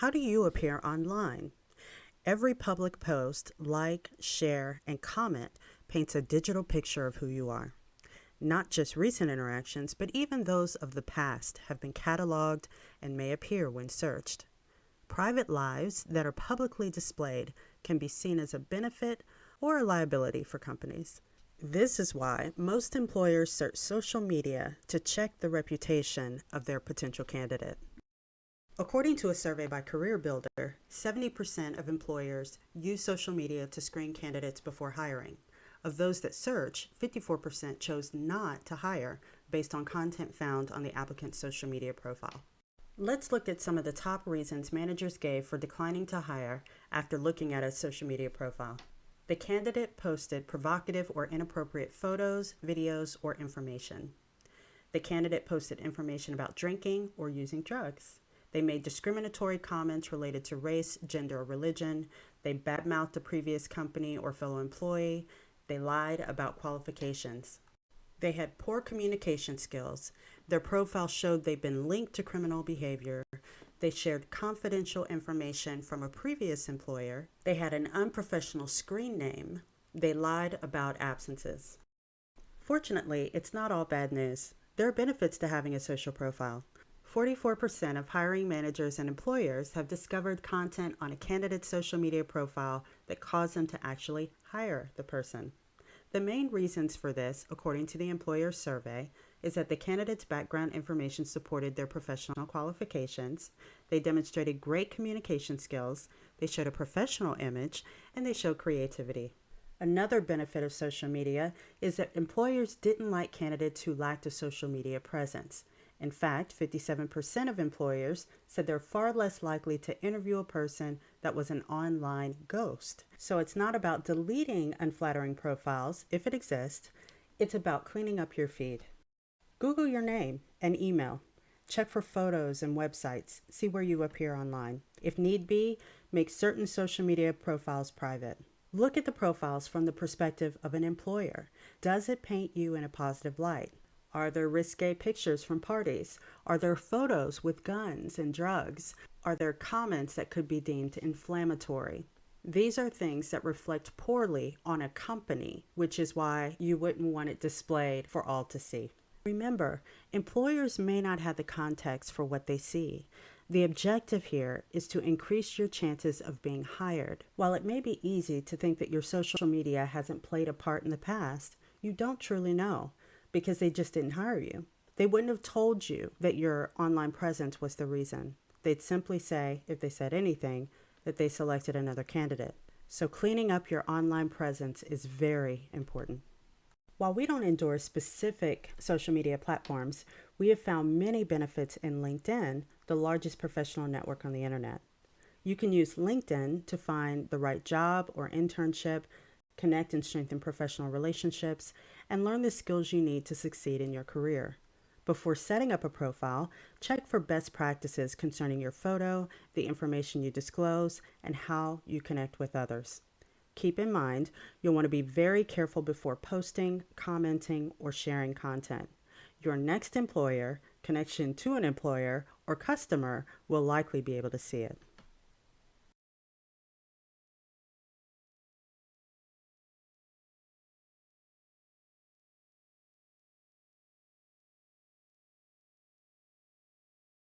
How do you appear online? Every public post, like, share, and comment paints a digital picture of who you are. Not just recent interactions, but even those of the past have been cataloged and may appear when searched. Private lives that are publicly displayed can be seen as a benefit or a liability for companies. This is why most employers search social media to check the reputation of their potential candidate. According to a survey by CareerBuilder, 70% of employers use social media to screen candidates before hiring. Of those that search, 54% chose not to hire based on content found on the applicant's social media profile. Let's look at some of the top reasons managers gave for declining to hire after looking at a social media profile. The candidate posted provocative or inappropriate photos, videos, or information. The candidate posted information about drinking or using drugs. They made discriminatory comments related to race, gender, or religion. They badmouthed a previous company or fellow employee. They lied about qualifications. They had poor communication skills. Their profile showed they'd been linked to criminal behavior. They shared confidential information from a previous employer. They had an unprofessional screen name. They lied about absences. Fortunately, it's not all bad news. There are benefits to having a social profile. 44% of hiring managers and employers have discovered content on a candidate's social media profile that caused them to actually hire the person. The main reasons for this, according to the employer survey, is that the candidate's background information supported their professional qualifications, they demonstrated great communication skills, they showed a professional image, and they showed creativity. Another benefit of social media is that employers didn't like candidates who lacked a social media presence. In fact, 57% of employers said they're far less likely to interview a person that was an online ghost. So it's not about deleting unflattering profiles, if it exists, it's about cleaning up your feed. Google your name and email. Check for photos and websites. See where you appear online. If need be, make certain social media profiles private. Look at the profiles from the perspective of an employer. Does it paint you in a positive light? Are there risque pictures from parties? Are there photos with guns and drugs? Are there comments that could be deemed inflammatory? These are things that reflect poorly on a company, which is why you wouldn't want it displayed for all to see. Remember, employers may not have the context for what they see. The objective here is to increase your chances of being hired. While it may be easy to think that your social media hasn't played a part in the past, you don't truly know, because they just didn't hire you. They wouldn't have told you that your online presence was the reason. They'd simply say, if they said anything, that they selected another candidate. So cleaning up your online presence is very important. While we don't endorse specific social media platforms, we have found many benefits in LinkedIn, the largest professional network on the internet. You can use LinkedIn to find the right job or internship, connect and strengthen professional relationships, and learn the skills you need to succeed in your career. Before setting up a profile, check for best practices concerning your photo, the information you disclose, and how you connect with others. Keep in mind, you'll want to be very careful before posting, commenting, or sharing content. Your next employer, connection to an employer, or customer will likely be able to see it.